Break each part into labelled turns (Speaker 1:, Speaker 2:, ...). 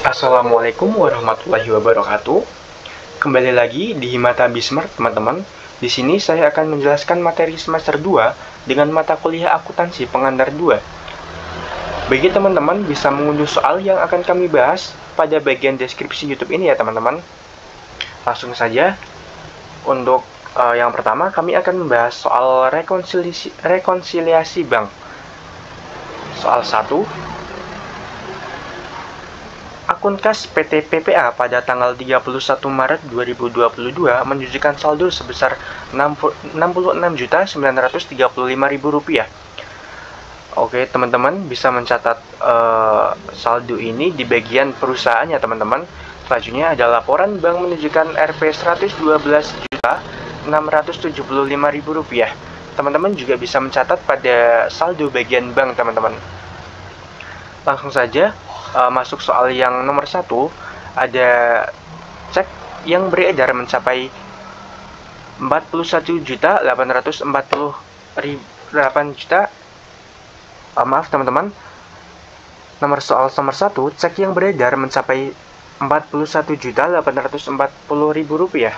Speaker 1: Assalamualaikum warahmatullahi wabarakatuh. Kembali lagi di Himata Bismart, teman-teman. Di sini saya akan menjelaskan materi semester 2 dengan mata kuliah akuntansi pengantar 2. Bagi teman-teman bisa mengunduh soal yang akan kami bahas pada bagian deskripsi YouTube ini ya, teman-teman. Langsung saja. Untuk yang pertama kami akan membahas soal rekonsiliasi bank. Soal 1. Akun kas PT PPA pada tanggal 31 Maret 2022 menunjukkan saldo sebesar Rp66.935.000. Oke, teman-teman bisa mencatat saldo ini di bagian perusahaannya, teman-teman. Selanjutnya ada laporan bank menunjukkan Rp 112.675.000. Teman-teman juga bisa mencatat pada saldo bagian bank, teman-teman. Langsung saja masuk soal yang nomor 1. Ada cek yang beredar mencapai 41.848 juta. Maaf teman-teman, soal nomor 1, cek yang beredar mencapai Rp41.840.000.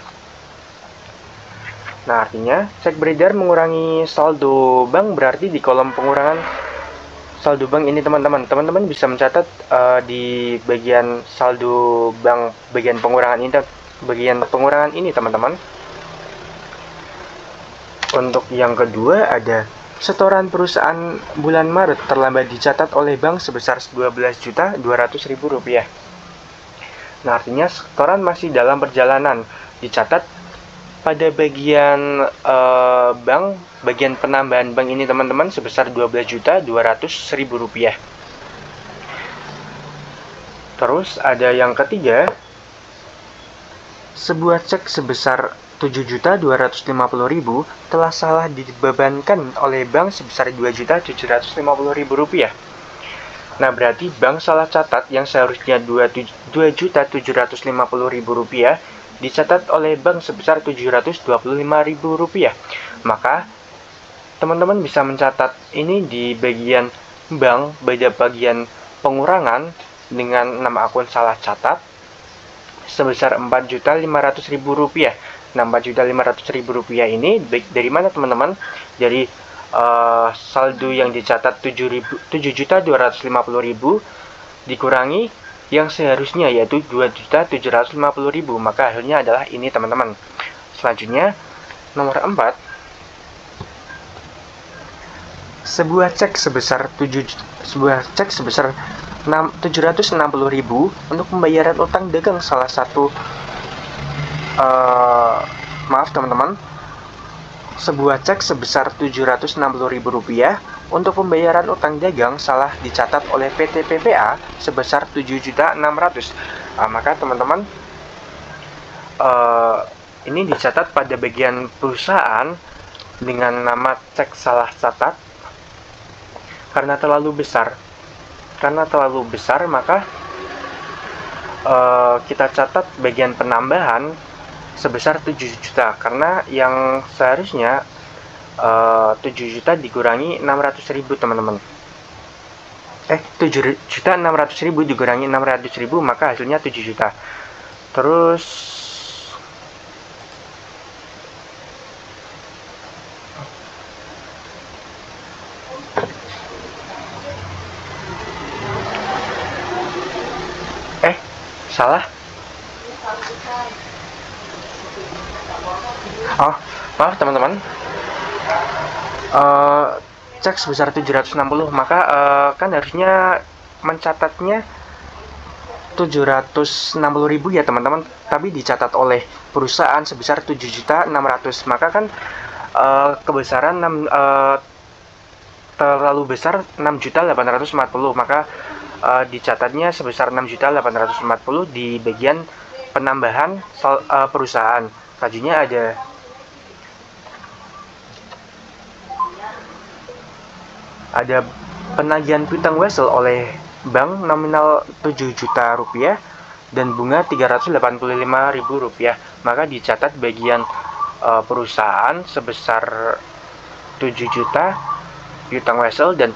Speaker 1: Nah, artinya cek beredar mengurangi saldo bank, berarti di kolom pengurangan saldo bank ini teman-teman bisa mencatat di bagian saldo bank bagian pengurangan ini teman-teman. Untuk yang kedua ada setoran perusahaan bulan Maret terlambat dicatat oleh bank sebesar Rp12.200.000. Nah, artinya setoran masih dalam perjalanan, dicatat pada bagian bank, bagian penambahan bank ini teman-teman sebesar Rp12.200.000. Terus ada yang ketiga, sebuah cek sebesar Rp7.250.000 telah salah dibebankan oleh bank sebesar Rp2.750.000. Nah, berarti bank salah catat yang seharusnya Rp2.750.000 dicatat oleh bank sebesar Rp725.000. Maka teman-teman bisa mencatat ini di bagian bank, pada bagian pengurangan dengan nama akun salah catat sebesar Rp4.500.000. Nah, Rp4.500.000 ini dari mana teman-teman? Dari saldo yang dicatat Rp7.250.000 dikurangi yang seharusnya yaitu Rp2.750.000, maka hasilnya adalah ini teman-teman. Selanjutnya nomor 4, sebuah cek sebesar Rp760.000 untuk pembayaran utang dagang salah satu maaf teman-teman, sebuah cek sebesar Rp760.000 untuk pembayaran utang dagang salah dicatat oleh PT PPA sebesar Rp7.600.000. Maka teman-teman ini dicatat pada bagian perusahaan dengan nama cek salah catat karena terlalu besar, maka kita catat bagian penambahan sebesar 7 juta, karena yang seharusnya 7 juta dikurangi 600.000 teman-teman. 7.600.000 dikurangi 600.000, maka hasilnya 7 juta. Terus salah. Maaf teman-teman. Cek sebesar 760, maka kan harusnya mencatatnya 760.000 ya teman-teman, tapi dicatat oleh perusahaan sebesar 7.600.000, maka kan kebesaran terlalu besar 6.840.000, maka dicatatnya sebesar 6.840.000 di bagian penambahan perusahaan. Selanjutnya ada penagihan piutang wesel oleh bank nominal Rp7 juta dan bunga Rp385.000, maka dicatat bagian perusahaan sebesar 7 juta piutang wesel dan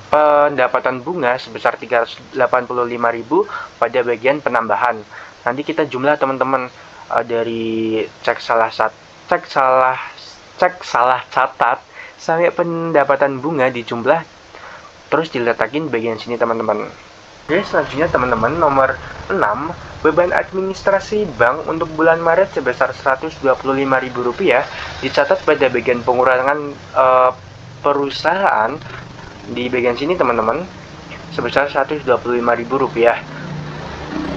Speaker 1: pendapatan bunga sebesar 385.000 pada bagian penambahan. Nanti kita jumlah teman-teman, dari cek salah catat sampai pendapatan bunga dijumlah terus diletakin bagian sini teman-teman. Oke, selanjutnya teman-teman, nomor 6, beban administrasi bank untuk bulan Maret sebesar Rp125.000 dicatat pada bagian pengurangan perusahaan di bagian sini teman-teman sebesar Rp125.000.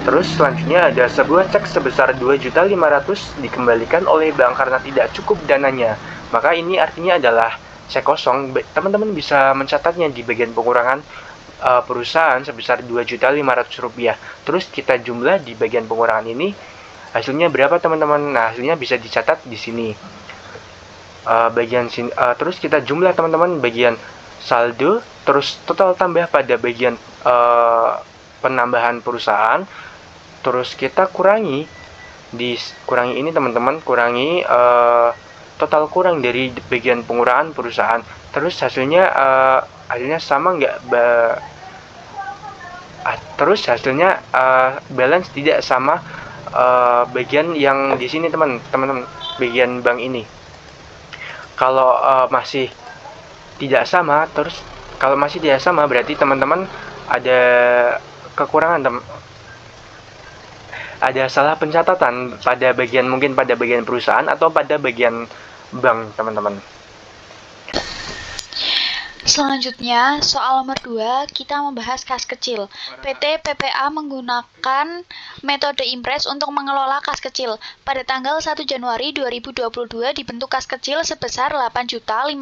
Speaker 1: Terus selanjutnya ada sebuah cek sebesar 2.500.000 dikembalikan oleh bank karena tidak cukup dananya. Maka ini artinya adalah cek kosong. Teman-teman bisa mencatatnya di bagian pengurangan perusahaan sebesar Rp2.500.000. Terus kita jumlah di bagian pengurangan ini, hasilnya berapa teman-teman? Nah, hasilnya bisa dicatat di sini. Terus kita jumlah teman-teman bagian saldo, terus total tambah pada bagian penambahan perusahaan, terus kita kurangi ini teman-teman, kurangi total kurang dari bagian pengurangan perusahaan. Terus hasilnya sama nggak? Terus hasilnya balance tidak sama bagian yang di sini teman-teman, bagian bank ini. Kalau masih tidak sama, berarti teman-teman ada kekurangan, ada salah pencatatan pada bagian, mungkin pada bagian perusahaan atau pada bagian bank teman-teman.
Speaker 2: Selanjutnya, soal nomor 2, kita membahas kas kecil. PT PPA menggunakan metode impres untuk mengelola kas kecil. Pada tanggal 1 Januari 2022 dibentuk kas kecil sebesar 8.500.000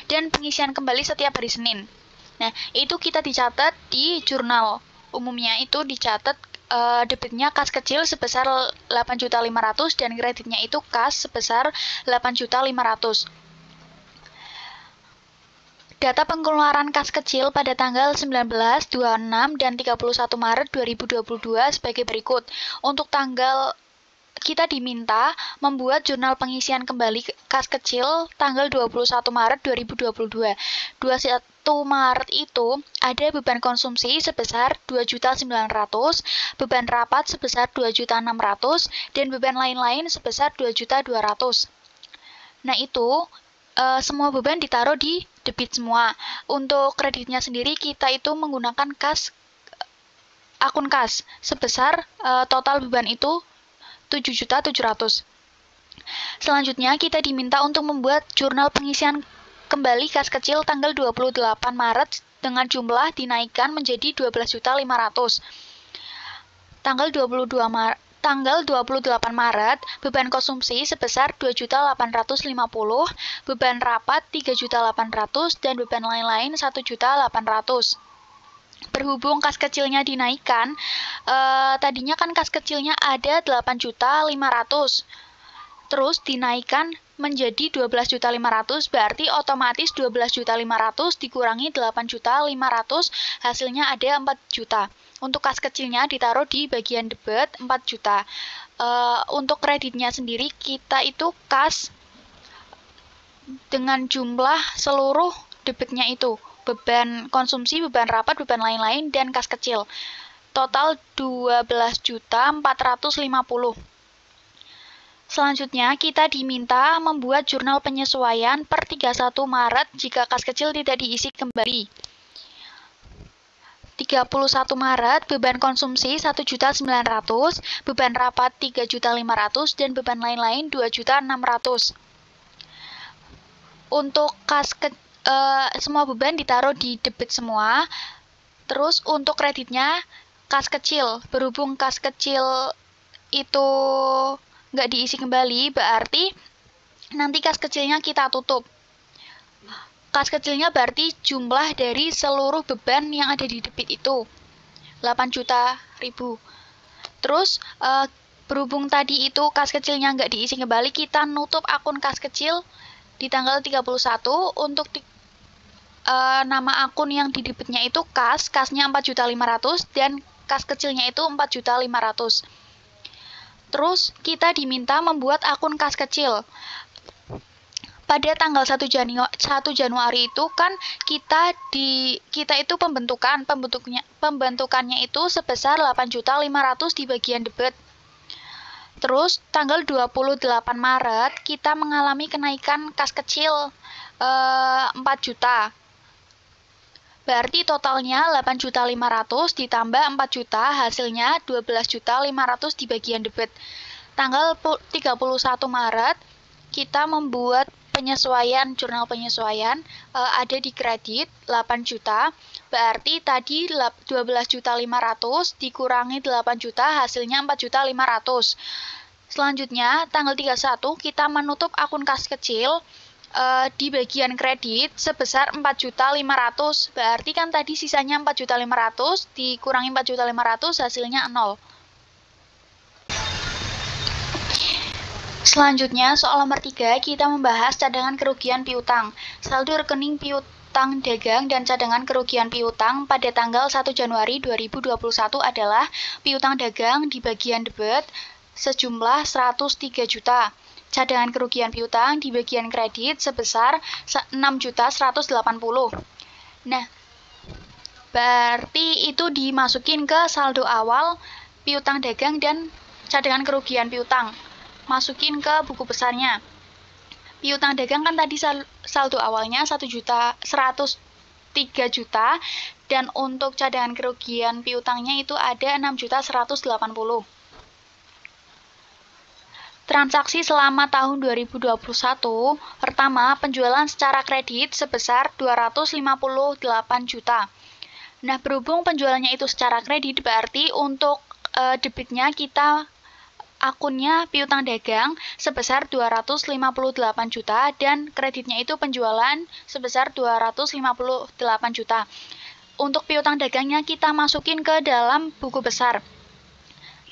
Speaker 2: dan pengisian kembali setiap hari Senin. Nah, itu kita dicatat di jurnal. Umumnya itu dicatat debitnya kas kecil sebesar 8.500.000 dan kreditnya itu kas sebesar 8.500.000. Data pengeluaran kas kecil pada tanggal 19, 26, dan 31 Maret 2022 sebagai berikut. Untuk tanggal, kita diminta membuat jurnal pengisian kembali kas kecil tanggal 21 Maret 2022. 21 Maret itu ada beban konsumsi sebesar 2.900.000, beban rapat sebesar 2.600.000, dan beban lain-lain sebesar 2.200.000. Nah, itu semua beban ditaruh di debit semua. Untuk kreditnya sendiri kita itu menggunakan akun kas sebesar total beban itu 7.700.000. Selanjutnya kita diminta untuk membuat jurnal pengisian kembali kas kecil tanggal 28 Maret dengan jumlah dinaikkan menjadi 12.500.000. Tanggal 28 Maret, beban konsumsi sebesar 2.850.000, beban rapat 3.800.000, dan beban lain-lain 1.800.000. Berhubung kas kecilnya dinaikkan, tadinya kan kas kecilnya ada 8.500.000, terus dinaikkan menjadi 12.500.000, berarti otomatis 12.500.000 dikurangi 8.500.000, hasilnya ada 4 juta. Untuk kas kecilnya ditaruh di bagian debit 4 juta. Untuk kreditnya sendiri kita itu kas dengan jumlah seluruh debitnya itu, beban konsumsi, beban rapat, beban lain-lain, dan kas kecil. Total 12.450.000. Selanjutnya kita diminta membuat jurnal penyesuaian per 31 Maret jika kas kecil tidak diisi kembali. 31 Maret, beban konsumsi 1.900.000, beban rapat 3.500.000, dan beban lain-lain 2.600.000. Untuk semua beban ditaruh di debit semua. Terus untuk kreditnya kas kecil, berhubung kas kecil itu nggak diisi kembali, berarti nanti kas kecilnya kita tutup. Kas kecilnya berarti jumlah dari seluruh beban yang ada di debit itu 8 juta ribu. Terus berhubung tadi itu kas kecilnya nggak diisi kembali, kita nutup akun kas kecil di tanggal 31. Untuk nama akun yang di debitnya itu kasnya 4.500.000 dan kas kecilnya itu 4.500.000. Terus kita diminta membuat akun kas kecil. pada tanggal 1 Januari itu kan kita itu pembentukannya itu sebesar 8.500.000 di bagian debit. Terus tanggal 28 Maret kita mengalami kenaikan kas kecil 4 juta. Berarti totalnya 8.500.000 ditambah 4 juta, hasilnya 12.500.000 di bagian debit. Tanggal 31 Maret kita membuat jurnal penyesuaian ada di kredit 8 juta. Berarti tadi 12.500.000 dikurangi 8 juta, hasilnya 4.500.000. Selanjutnya tanggal 31 kita menutup akun kas kecil di bagian kredit sebesar 4.500.000. Berarti kan tadi sisanya 4.500.000 dikurangi 4.500.000, hasilnya 0. Selanjutnya soal nomor 3 kita membahas cadangan kerugian piutang. Saldo rekening piutang dagang dan cadangan kerugian piutang pada tanggal 1 Januari 2021 adalah piutang dagang di bagian debit sejumlah 103 juta. Cadangan kerugian piutang di bagian kredit sebesar 6.180.000. Nah, berarti itu dimasukin ke saldo awal piutang dagang dan cadangan kerugian piutang. Masukin ke buku besarnya. Piutang dagang kan tadi saldo awalnya 1.103 juta dan untuk cadangan kerugian piutangnya itu ada 6.180.000. Transaksi selama tahun 2021, pertama, penjualan secara kredit sebesar 258 juta. Nah, berhubung penjualannya itu secara kredit, berarti untuk debitnya kita akunnya piutang dagang sebesar 258 juta dan kreditnya itu penjualan sebesar 258 juta. Untuk piutang dagangnya kita masukin ke dalam buku besar.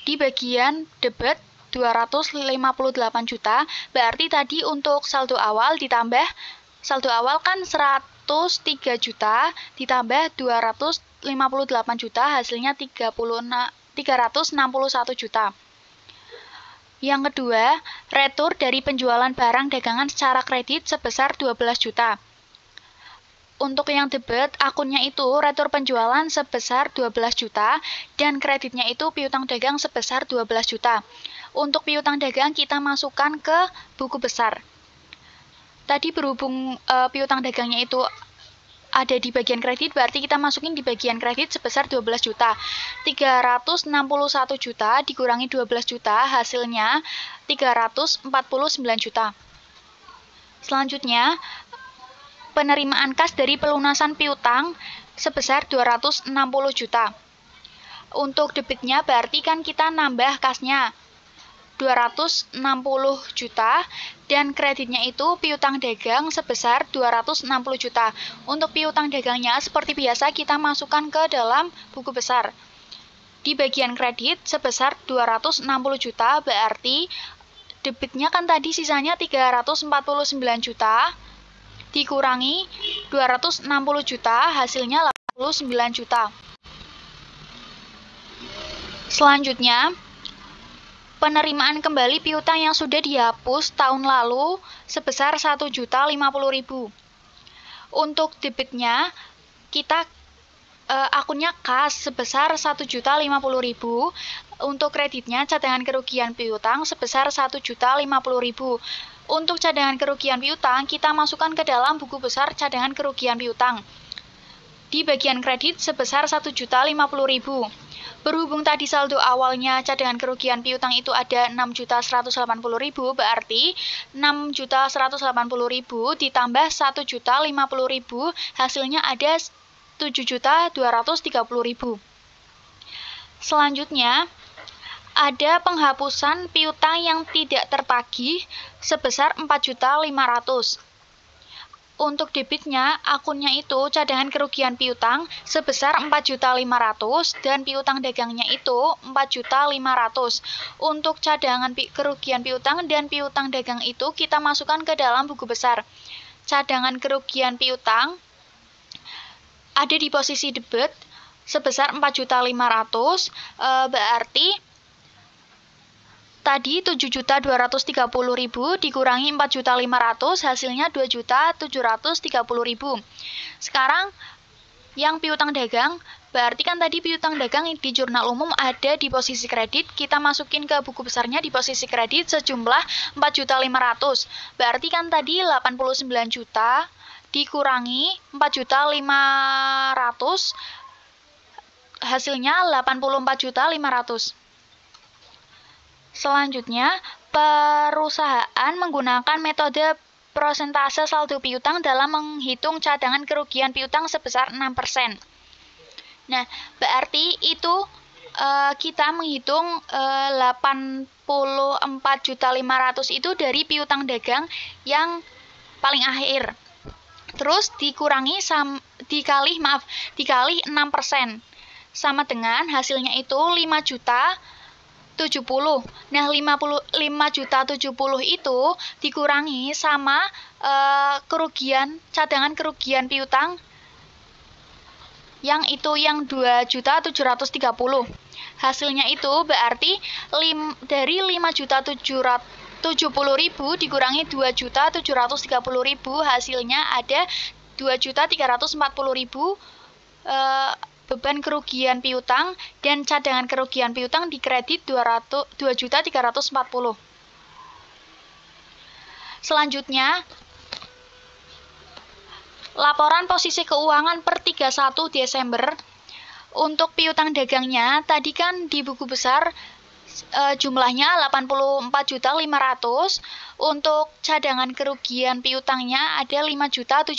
Speaker 2: Di bagian debit 258 juta, berarti tadi untuk saldo awal kan 103 juta ditambah 258 juta, hasilnya 361 juta. Yang kedua, retur dari penjualan barang dagangan secara kredit sebesar 12 juta. Untuk yang debit, akunnya itu retur penjualan sebesar 12 juta dan kreditnya itu piutang dagang sebesar 12 juta. Untuk piutang dagang kita masukkan ke buku besar. Tadi berhubung piutang dagangnya itu ada di bagian kredit, berarti kita masukin di bagian kredit sebesar 12 juta. 361 juta dikurangi 12 juta, hasilnya 349 juta. Selanjutnya, penerimaan kas dari pelunasan piutang sebesar 260 juta. Untuk debitnya berarti kan kita nambah kasnya 260 juta dan kreditnya itu piutang dagang sebesar 260 juta. Untuk piutang dagangnya seperti biasa kita masukkan ke dalam buku besar. Di bagian kredit sebesar 260 juta, berarti debitnya kan tadi sisanya 349 juta dikurangi 260 juta, hasilnya 89 juta. Selanjutnya, penerimaan kembali piutang yang sudah dihapus tahun lalu sebesar 1.050.000. Untuk debitnya, kita akunnya kas sebesar 1.050.000. Untuk kreditnya cadangan kerugian piutang sebesar 1.050.000. Untuk cadangan kerugian piutang, kita masukkan ke dalam buku besar cadangan kerugian piutang. Di bagian kredit sebesar 1.050.000. Berhubung tadi saldo awalnya cadangan kerugian piutang itu ada 6.180.000, berarti 6.180.000 ditambah 1.050.000, hasilnya ada 7.230.000. Selanjutnya, ada penghapusan piutang yang tidak tertagih sebesar 4.500.000. Untuk debitnya, akunnya itu cadangan kerugian piutang sebesar 4.500.000 dan piutang dagangnya itu 4.500.000. Untuk cadangan kerugian piutang dan piutang dagang itu kita masukkan ke dalam buku besar. Cadangan kerugian piutang ada di posisi debit sebesar 4.500.000, berarti tadi 7.230.000 dikurangi 4.500.000 hasilnya 2.730.000. Sekarang yang piutang dagang, berarti kan tadi piutang dagang di jurnal umum ada di posisi kredit, kita masukin ke buku besarnya di posisi kredit sejumlah 4.500.000. Berarti kan tadi 89 juta dikurangi 4.500.000 hasilnya 84.500.000. Selanjutnya, perusahaan menggunakan metode persentase saldo piutang dalam menghitung cadangan kerugian piutang sebesar 6%. Nah, berarti itu kita menghitung 84.500.000 itu dari piutang dagang yang paling akhir. Terus dikurangi dikali 6%. Sama dengan hasilnya itu 5.070.000. Nah, 5.070.000 itu dikurangi sama cadangan kerugian piutang yang 2.730.000. Hasilnya itu berarti dari 5.770.000 dikurangi 2.730.000 hasilnya ada 2.340.000 beban kerugian piutang dan cadangan kerugian piutang dikredit 2.340.000. Selanjutnya, laporan posisi keuangan per 31 Desember. Untuk piutang dagangnya, tadi kan di buku besar jumlahnya 84.500.000. Untuk cadangan kerugian piutangnya ada 5.070.000.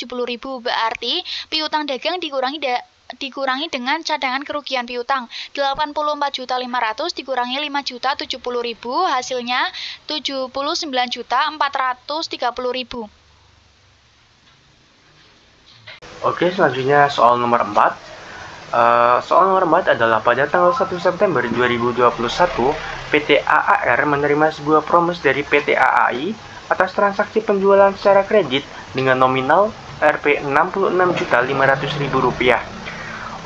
Speaker 2: Berarti piutang dagang dikurangi dengan cadangan kerugian piutang 84.500.000 dikurangi 5.070.000 hasilnya 79.430.000.
Speaker 1: Oke, selanjutnya soal nomor 4. Soal nomor 4 adalah pada tanggal 1 September 2021 PT AAR menerima sebuah promes dari PT AAI atas transaksi penjualan secara kredit dengan nominal Rp 66.500.000,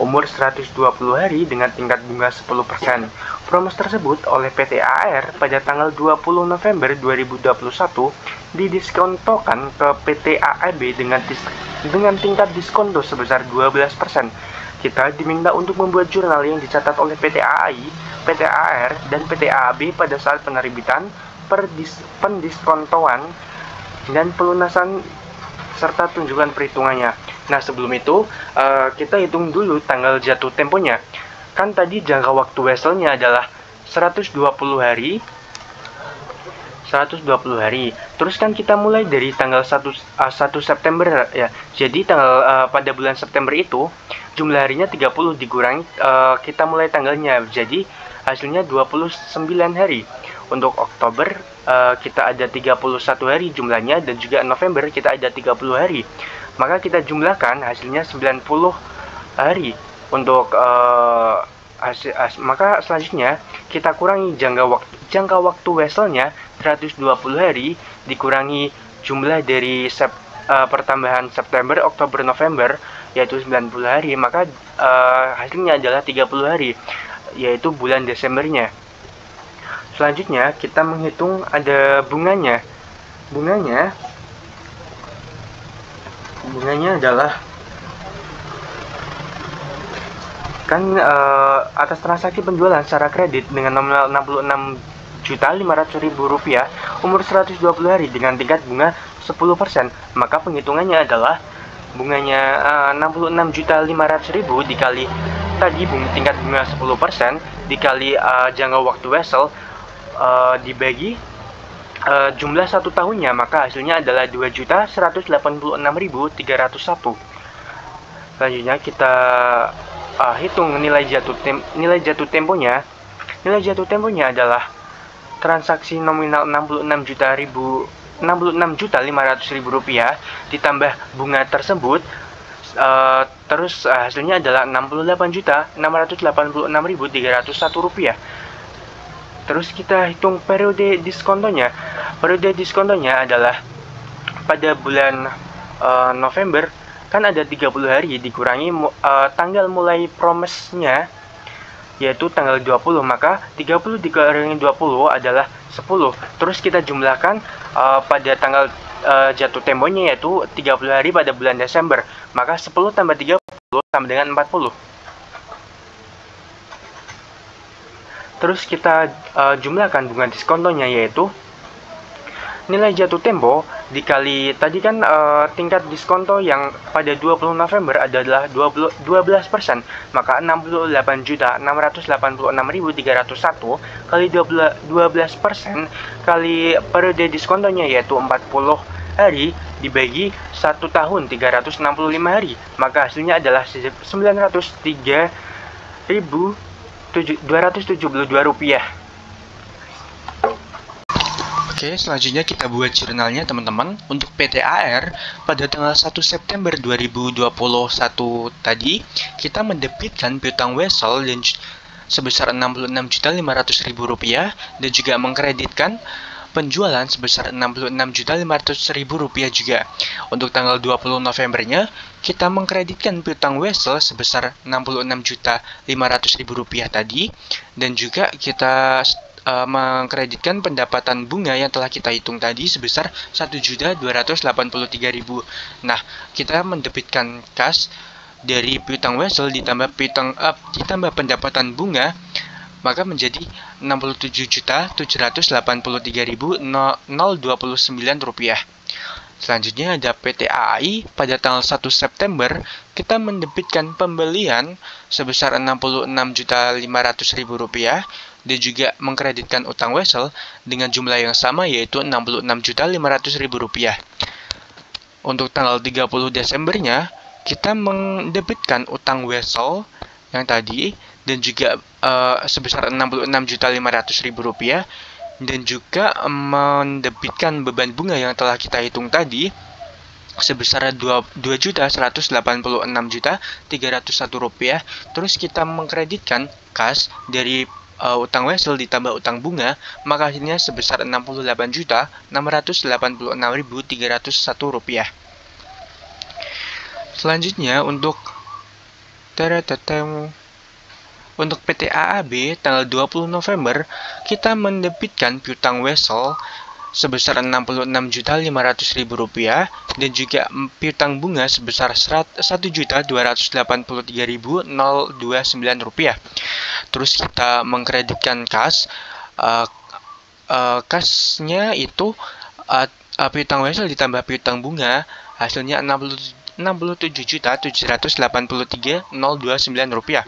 Speaker 1: umur 120 hari dengan tingkat bunga 10%. Promes tersebut oleh PT AAR pada tanggal 20 November 2021 didiskontokan ke PT AAB dengan tingkat diskonto sebesar 12%. Kita diminta untuk membuat jurnal yang dicatat oleh PT AAI, PT AAR, dan PT AAB pada saat penerbitan, pendiskontoan, dan pelunasan serta tunjukkan perhitungannya. Nah, sebelum itu kita hitung dulu tanggal jatuh temponya. Kan tadi jangka waktu vesselnya adalah 120 hari. Terus kan kita mulai dari tanggal 1 September ya. Jadi pada bulan September itu jumlah harinya 30 dikurangi kita mulai tanggalnya. Jadi hasilnya 29 hari. Untuk Oktober kita ada 31 hari jumlahnya, dan juga November kita ada 30 hari. Maka kita jumlahkan hasilnya 90 hari. Untuk maka selanjutnya kita kurangi jangka waktu vesselnya 120 hari dikurangi jumlah dari pertambahan September, Oktober, November yaitu 90 hari, maka hasilnya adalah 30 hari yaitu bulan Desembernya. Selanjutnya kita menghitung ada bunganya. Bunganya adalah kan atas transaksi penjualan secara kredit dengan nominal Rp66.500.000, umur 120 hari dengan tingkat bunga 10%, maka penghitungannya adalah bunganya 66.500.000 dikali tadi tingkat bunga 10% dikali jangka waktu vessel dibagi jumlah 1 tahunnya, maka hasilnya adalah 2.186.301. Selanjutnya kita hitung nilai jatuh temponya. Nilai jatuh temponya adalah transaksi nominal Rp66.500.000 ditambah bunga tersebut, terus hasilnya adalah Rp68.686.301. Terus kita hitung periode diskontonya. Periode diskontonya adalah pada bulan November kan ada 30 hari dikurangi tanggal mulai promesnya yaitu tanggal 20, maka 30 dikurangi 20 adalah 10. Terus kita jumlahkan pada tanggal jatuh temponya, yaitu 30 hari pada bulan Desember, maka 10 tambah 30 sama dengan 40. Terus kita jumlahkan bunga diskontonya, yaitu nilai jatuh tempo dikali tadi kan tingkat diskonto yang pada 20 November adalah 12%, maka 68.686.301 kali 12% kali periode diskontonya, yaitu 40 hari dibagi 1 tahun 365 hari, maka hasilnya adalah 903.272 rupiah. Oke, selanjutnya kita buat jurnalnya teman-teman. Untuk PT AR pada tanggal 1 September 2021 tadi, kita mendebitkan piutang wesel dan sebesar Rp66.500.000 dan juga mengkreditkan penjualan sebesar Rp66.500.000 juga. Untuk tanggal 20 Novembernya, kita mengkreditkan piutang wesel sebesar Rp66.500.000 tadi, dan juga kita mengkreditkan pendapatan bunga yang telah kita hitung tadi sebesar Rp1.283.000. Nah, kita mendebitkan kas dari piutang wesel ditambah pendapatan bunga, maka menjadi Rp67.783.029. Selanjutnya ada PT AAI pada tanggal 1 September, kita mendebitkan pembelian sebesar Rp66.500.000 dan juga mengkreditkan utang wesel dengan jumlah yang sama, yaitu Rp66.500.000. Untuk tanggal 30 Desembernya, kita mendebitkan utang wesel yang tadi dan juga sebesar Rp66.500.000 dan juga mendebitkan beban bunga yang telah kita hitung tadi sebesar Rp2.186.301. Terus kita mengkreditkan kas dari utang wesel ditambah utang bunga, maka hasilnya sebesar Rp68.686.301. Selanjutnya untuk PT AAB tanggal 20 November, kita mendebitkan piutang wesel sebesar Rp66.500.000 dan juga piutang bunga sebesar Rp1.283.029. Terus kita mengkreditkan kas, kasnya itu piutang wesel ditambah piutang bunga, hasilnya Rp67.783.029.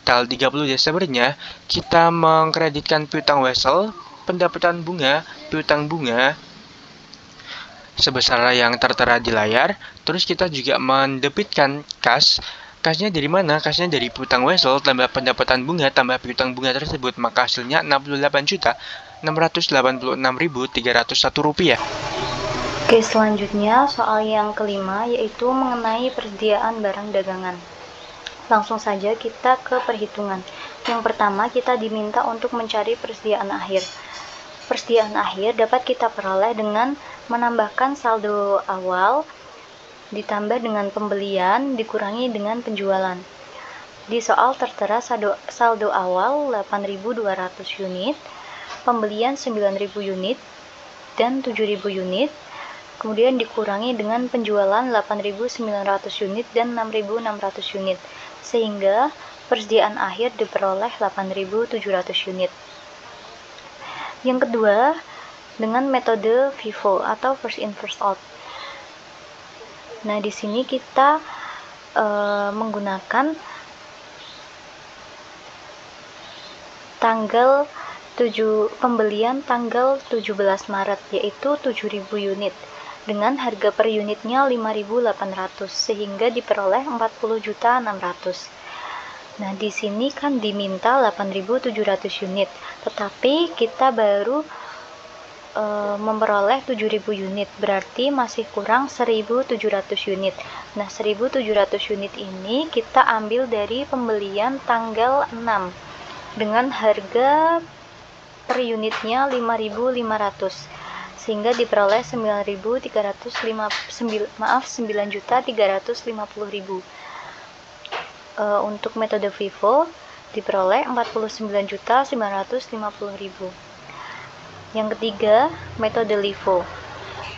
Speaker 1: Tanggal 30 Desembernya, kita mengkreditkan piutang wesel, pendapatan bunga, piutang bunga sebesar yang tertera di layar. Terus kita juga mendebitkan kas. Kasnya dari mana? Kasnya dari piutang wesel tambah pendapatan bunga tambah piutang bunga tersebut, maka hasilnya Rp68.686.301.
Speaker 3: Oke, selanjutnya soal yang kelima, yaitu mengenai persediaan barang dagangan. Langsung saja kita ke perhitungan. Yang pertama, kita diminta untuk mencari persediaan akhir. Persediaan akhir dapat kita peroleh dengan menambahkan saldo awal ditambah dengan pembelian dikurangi dengan penjualan. Di soal tertera saldo awal 8.200 unit, pembelian 9.000 unit dan 7.000 unit, kemudian dikurangi dengan penjualan 8.900 unit dan 6.600 unit, sehingga persediaan akhir diperoleh 8.700 unit. Yang kedua, dengan metode FIFO atau first in first out. Nah, di sini kita menggunakan pembelian tanggal 17 Maret, yaitu 7.000 unit dengan harga per unitnya 5.800, sehingga diperoleh 40.600. Nah, di sini kan diminta 8.700 unit, tetapi kita baru memperoleh 7.000 unit, berarti masih kurang 1.700 unit. Nah, 1.700 unit ini kita ambil dari pembelian tanggal 6 dengan harga per unitnya 5.500, sehingga diperoleh 9.350.000. Untuk metode FIFO diperoleh 49.950.000. Yang ketiga, metode LIFO.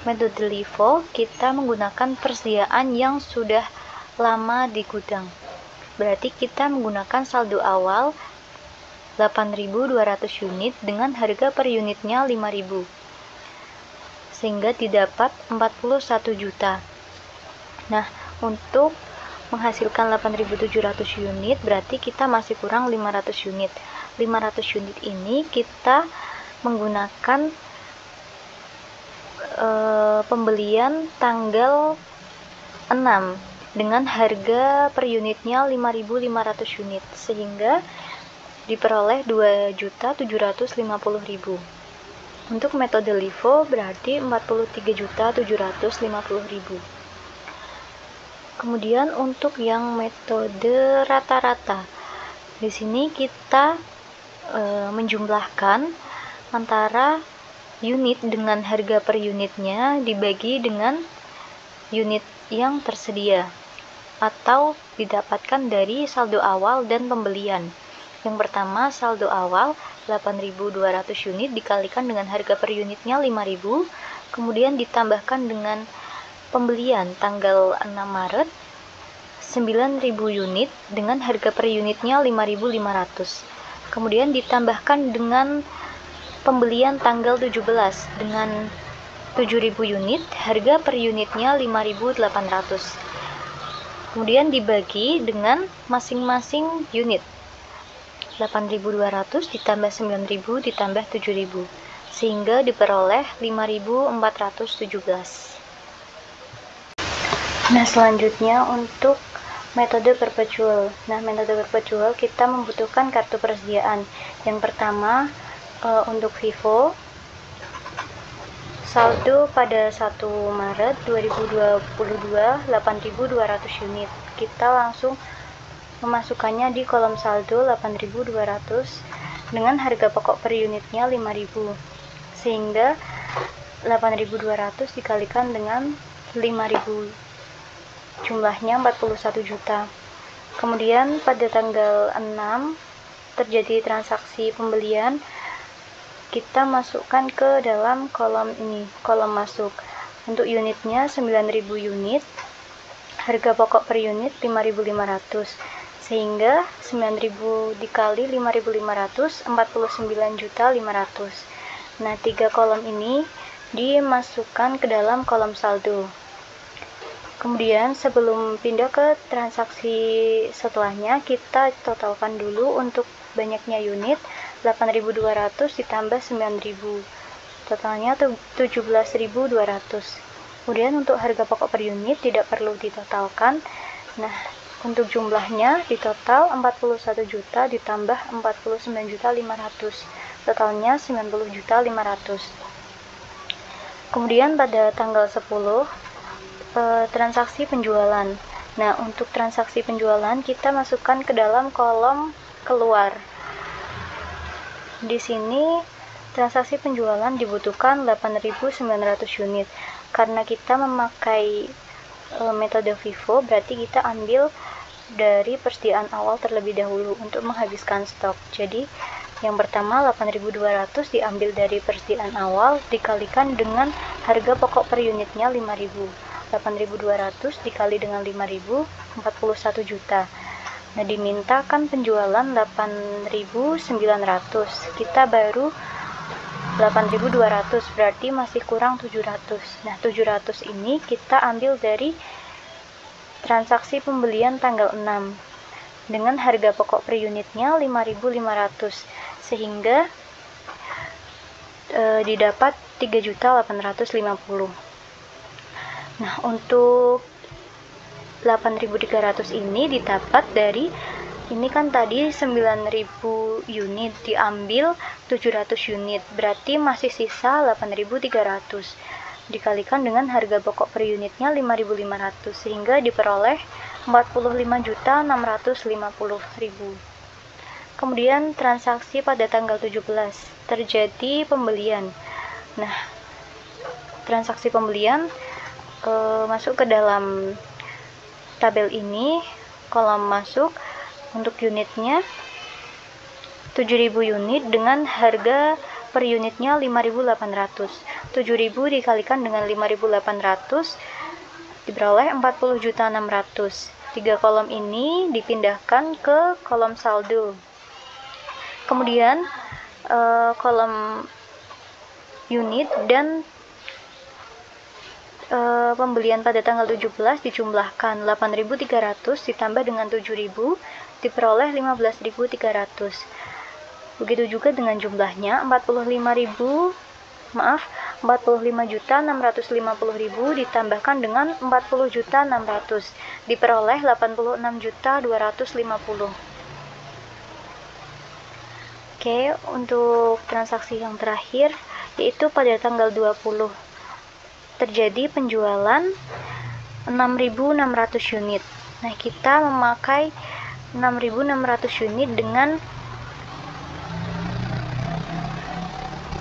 Speaker 3: Metode LIFO kita menggunakan persediaan yang sudah lama di gudang. Berarti kita menggunakan saldo awal 8.200 unit dengan harga per unitnya 5.000, sehingga didapat 41 juta. Nah, untuk menghasilkan 8.700 unit berarti kita masih kurang 500 unit. 500 unit ini kita menggunakan pembelian tanggal 6 dengan harga per unitnya 5.500 unit, sehingga diperoleh 2.750.000. Untuk metode LIFO berarti 43.750.000. Kemudian untuk yang metode rata-rata, di sini kita menjumlahkan antara unit dengan harga per unitnya dibagi dengan unit yang tersedia atau didapatkan dari saldo awal dan pembelian. Yang pertama, saldo awal 8.200 unit dikalikan dengan harga per unitnya 5.000, kemudian ditambahkan dengan pembelian tanggal 6 Maret 9.000 unit dengan harga per unitnya 5.500. Kemudian ditambahkan dengan pembelian tanggal 17 dengan 7.000 unit, harga per unitnya 5.800. Kemudian dibagi dengan masing-masing unit. 8.200 ditambah 9.000 ditambah 7.000, sehingga diperoleh 5.417. Nah, selanjutnya untuk metode perpetual. Nah, metode perpetual kita membutuhkan kartu persediaan. Yang pertama, untuk FIFO, saldo pada 1 Maret 2022 8.200 unit. Kita langsung memasukkannya di kolom saldo 8.200 dengan harga pokok per unitnya 5.000, sehingga 8.200 dikalikan dengan 5.000, jumlahnya 41 juta. Kemudian pada tanggal 6 terjadi transaksi pembelian, kita masukkan ke dalam kolom ini, kolom masuk. Untuk unitnya 9.000 unit, harga pokok per unit 5.500, sehingga 9.000 dikali 5.500 49.500. Nah, 3 kolom ini dimasukkan ke dalam kolom saldo. Kemudian sebelum pindah ke transaksi setelahnya, kita totalkan dulu untuk banyaknya unit 8.200 ditambah 9.000, totalnya 17.200. Kemudian untuk harga pokok per unit tidak perlu ditotalkan. Nah, untuk jumlahnya di total 41 juta ditambah 49.500, totalnya 90.500. Kemudian pada tanggal 10 transaksi penjualan. Nah, untuk transaksi penjualan kita masukkan ke dalam kolom keluar. Di sini transaksi penjualan dibutuhkan 8.900 unit. Karena kita memakai metode FIFO, berarti kita ambil dari persediaan awal terlebih dahulu untuk menghabiskan stok. Jadi yang pertama 8.200 diambil dari persediaan awal dikalikan dengan harga pokok per unitnya 5.000. 8.200 dikali dengan 5.000, 41 juta. Nah, dimintakan penjualan 8.900, kita baru 8.200, berarti masih kurang 700. Nah, 700 ini kita ambil dari transaksi pembelian tanggal 6 dengan harga pokok per unitnya 5.500, sehingga didapat 3.850. Nah, untuk 8.300 ini didapat dari, ini kan tadi 9.000 unit diambil 700 unit, berarti masih sisa 8.300 dikalikan dengan harga pokok per unitnya 5.500, sehingga diperoleh 45.650.000. Kemudian transaksi pada tanggal 17 terjadi pembelian. Nah, transaksi pembelian masuk ke dalam tabel ini, kolom masuk. Untuk unitnya 7.000 unit dengan harga per unitnya 5.800. 7.000 dikalikan dengan 5.800 diperoleh 40.600. 3 kolom ini dipindahkan ke kolom saldo. Kemudian kolom unit dan pembelian pada tanggal 17 dijumlahkan. 8.300 ditambah dengan 7.000 diperoleh 15.300. Begitu juga dengan jumlahnya 45.650.000 ditambahkan dengan 40.600 diperoleh 86.250. Oke, untuk transaksi yang terakhir yaitu pada tanggal 20 terjadi penjualan 6.600 unit. Nah, kita memakai 6.600 unit dengan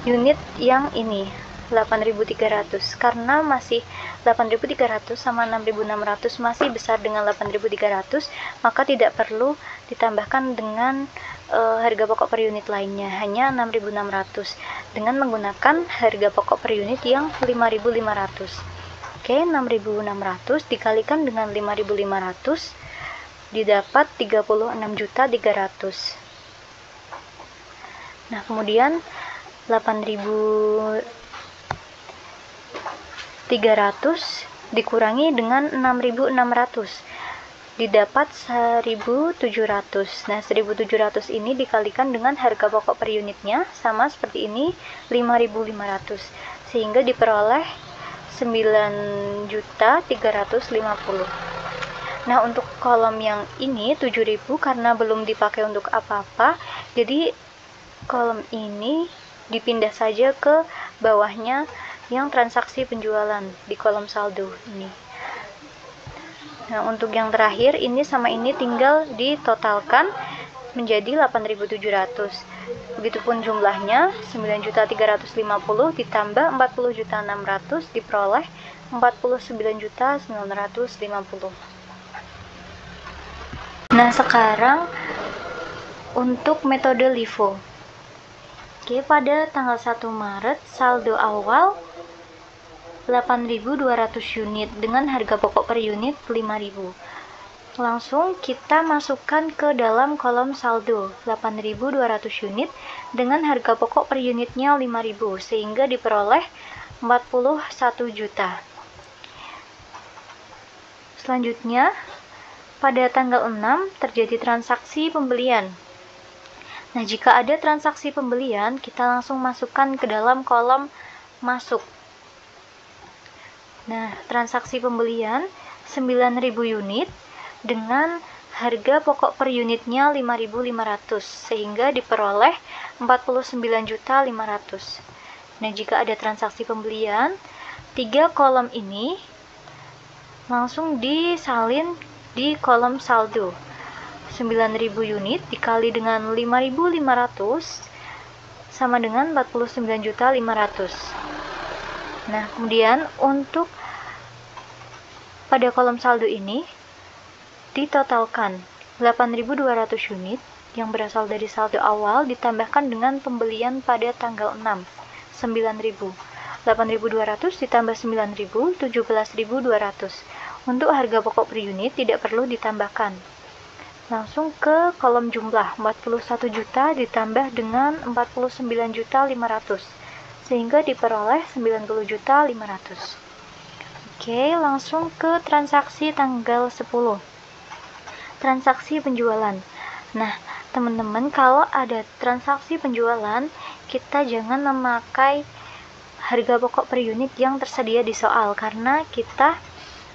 Speaker 3: unit yang ini 8.300, karena masih 8.300 sama 6.600 masih besar dengan 8.300, maka tidak perlu ditambahkan dengan harga pokok per unit lainnya, hanya 6.600 dengan menggunakan harga pokok per unit yang 5.500. Oke, 6.600 dikalikan dengan 5.500 didapat 36.300. Nah, kemudian 8.300 dikurangi dengan 6.600 didapat 1.700. Nah, 1.700 ini dikalikan dengan harga pokok per unitnya sama seperti ini 5.500 sehingga diperoleh 9.350. Nah, untuk kolom yang ini 7.000 karena belum dipakai untuk apa-apa, jadi kolom ini dipindah saja ke bawahnya yang transaksi penjualan di kolom saldo ini. Nah, untuk yang terakhir ini sama ini tinggal ditotalkan menjadi 8.700. Begitupun jumlahnya 9.350 ditambah 40.600 diperoleh 49.950. Nah, sekarang untuk metode LIFO. Oke, pada tanggal 1 Maret saldo awal 8.200 unit dengan harga pokok per unit 5.000. Langsung kita masukkan ke dalam kolom saldo 8.200 unit dengan harga pokok per unitnya 5.000 sehingga diperoleh 41 juta. Selanjutnya pada tanggal 6 terjadi transaksi pembelian. Nah, jika ada transaksi pembelian, kita langsung masukkan ke dalam kolom masuk. Nah, transaksi pembelian 9.000 unit dengan harga pokok per unitnya 5.500 sehingga diperoleh 49.500. Nah, jika ada transaksi pembelian, 3 kolom ini langsung disalin di kolom saldo. 9.000 unit dikali dengan 5.500 sama dengan 49.500. Nah, kemudian untuk pada kolom saldo ini ditotalkan 8.200 unit yang berasal dari saldo awal ditambahkan dengan pembelian pada tanggal 6, 9.000. 8.200 ditambah 9.000, 17.200. Untuk harga pokok per unit tidak perlu ditambahkan. Langsung ke kolom jumlah 41 juta ditambah dengan 49.500 sehingga diperoleh 90.500. Oke, langsung ke transaksi tanggal 10. Transaksi penjualan. Nah, teman-teman, kalau ada transaksi penjualan, kita jangan memakai harga pokok per unit yang tersedia di soal karena kita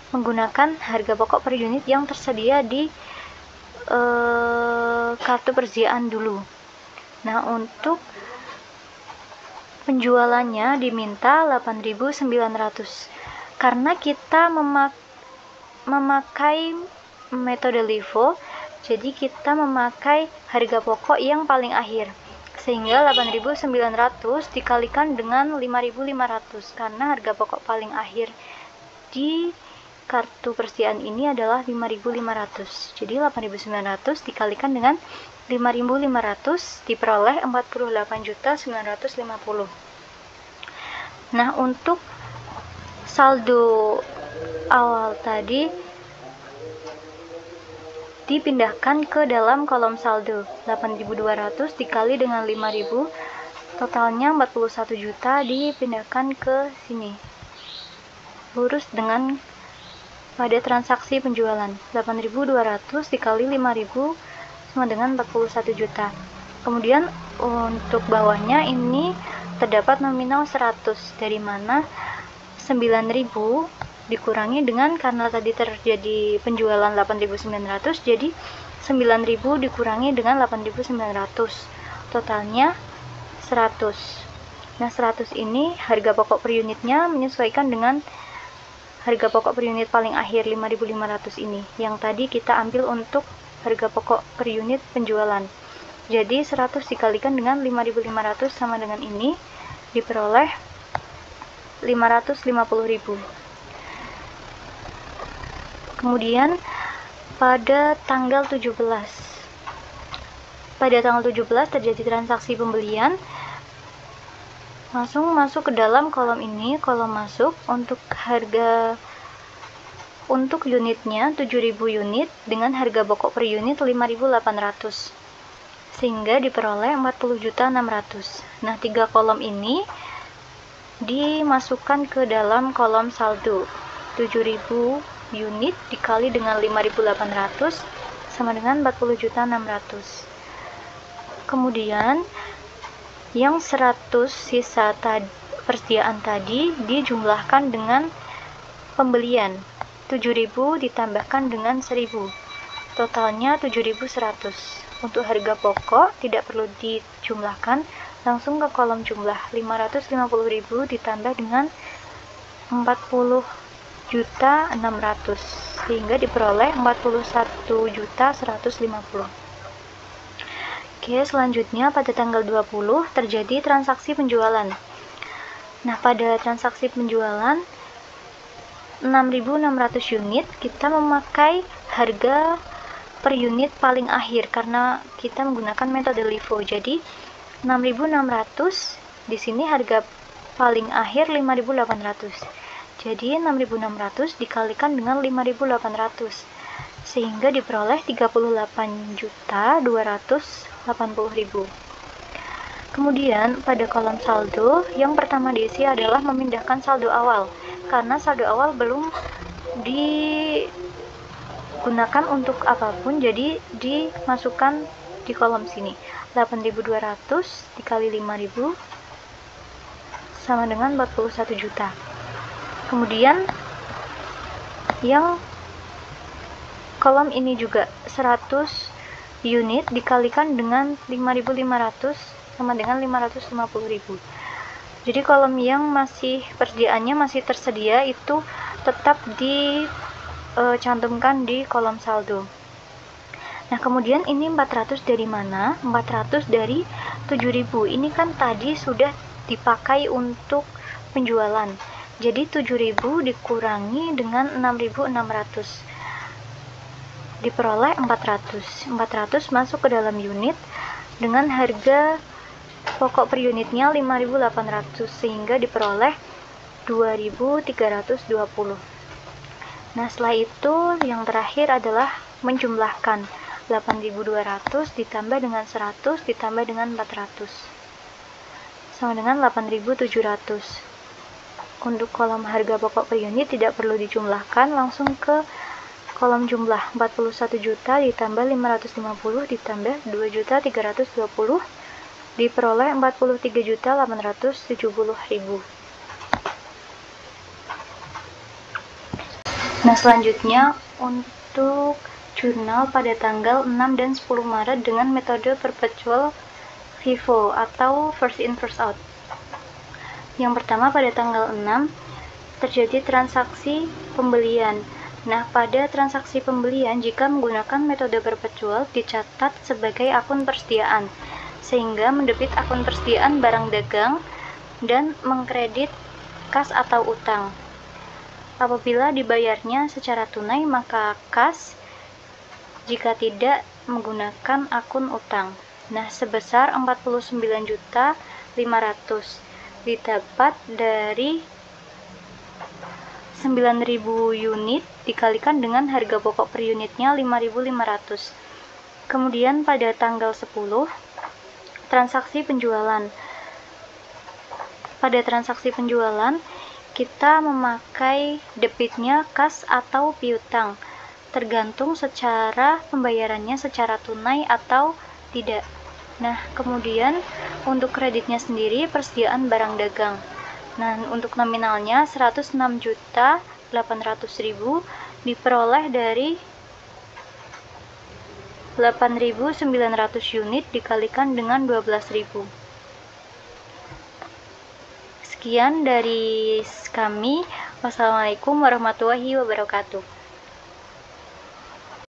Speaker 3: menggunakan harga pokok per unit yang tersedia di kartu persediaan dulu. Nah, untuk penjualannya diminta 8.900 karena kita memakai metode LIFO, jadi kita memakai harga pokok yang paling akhir sehingga 8.900 dikalikan dengan 5.500 karena harga pokok paling akhir di kartu persediaan ini adalah 5.500. Jadi 8.900 dikalikan dengan 5.500 diperoleh 48.950. Nah, untuk saldo awal tadi dipindahkan ke dalam kolom saldo. 8.200 dikali dengan 5.000, totalnya 41 juta dipindahkan ke sini. Lurus dengan pada transaksi penjualan. 8.200 dikali 5.000 sama dengan 41 juta. Kemudian untuk bawahnya ini terdapat nominal 100, dari mana 9.000 dikurangi dengan, karena tadi terjadi penjualan 8.900, jadi 9.000 dikurangi dengan 8.900, totalnya 100. Nah, 100 ini harga pokok per unitnya menyesuaikan dengan harga pokok per unit paling akhir 5.500 ini, yang tadi kita ambil untuk harga pokok per unit penjualan. Jadi 100 dikalikan dengan 5.500 sama dengan ini, diperoleh 550.000. Kemudian pada tanggal 17 terjadi transaksi pembelian. Langsung masuk ke dalam kolom ini, kolom masuk. Untuk harga untuk unitnya 7.000 unit dengan harga pokok per unit 5.800, sehingga diperoleh 40.600. Nah, 3 kolom ini dimasukkan ke dalam kolom saldo. 7.000 unit dikali dengan 5.800 sama dengan 40.600. Kemudian yang 100 sisa persediaan tadi dijumlahkan dengan pembelian. 7.000 ditambahkan dengan 1.000, totalnya 7.100. Untuk harga pokok tidak perlu dijumlahkan, langsung ke kolom jumlah. 550.000 ditambah dengan 40.600, sehingga diperoleh 41.150. Oke, selanjutnya pada tanggal 20 terjadi transaksi penjualan. Nah, pada transaksi penjualan 6.600 unit, kita memakai harga per unit paling akhir karena kita menggunakan metode LIFO. Jadi 6.600 di sini harga paling akhir 5.800. Jadi 6.600 dikalikan dengan 5.800, sehingga diperoleh 38.280.000. Kemudian pada kolom saldo, yang pertama diisi adalah memindahkan saldo awal, karena saldo awal belum digunakan untuk apapun, jadi dimasukkan di kolom sini. 8.200 dikali 5.000 sama dengan 41 juta. Kemudian yang kolom ini juga 100 unit dikalikan dengan 5.500 sama dengan 550.000. Jadi kolom yang masih persediaannya masih tersedia itu tetap dicantumkan di kolom saldo. Nah, kemudian ini 400 dari mana? 400 dari 7.000. Ini kan tadi sudah dipakai untuk penjualan. Jadi 7.000 dikurangi dengan 6.600. Diperoleh 400. 400 masuk ke dalam unit dengan harga pokok per unitnya 5.800, sehingga diperoleh 2.320. Nah, setelah itu yang terakhir adalah menjumlahkan 8.200 ditambah dengan 100 ditambah dengan 400 sama dengan 8.700. Untuk kolom harga pokok per unit tidak perlu dijumlahkan, langsung ke kolom jumlah. 41 juta ditambah 550 ditambah 2.320 diperoleh 43.870.000. Nah, selanjutnya untuk jurnal pada tanggal 6 dan 10 Maret dengan metode perpetual FIFO atau first in first out. Yang pertama, pada tanggal 6 terjadi transaksi pembelian. Nah, pada transaksi pembelian jika menggunakan metode perpetual dicatat sebagai akun persediaan, sehingga mendebit akun persediaan barang dagang dan mengkredit kas atau utang. Apabila dibayarnya secara tunai, maka kas jika tidak menggunakan akun utang. Nah, sebesar 49.500.000 didapat dari 9.000 unit dikalikan dengan harga pokok per unitnya 5.500. Kemudian pada tanggal 10, transaksi penjualan. Pada transaksi penjualan, kita memakai debitnya kas atau piutang, tergantung secara pembayarannya secara tunai atau tidak. Nah, kemudian untuk kreditnya sendiri persediaan barang dagang. Nah, untuk nominalnya 106.800.000 diperoleh dari 8.900 unit dikalikan dengan 12.000. Sekian dari kami. Wassalamualaikum warahmatullahi wabarakatuh.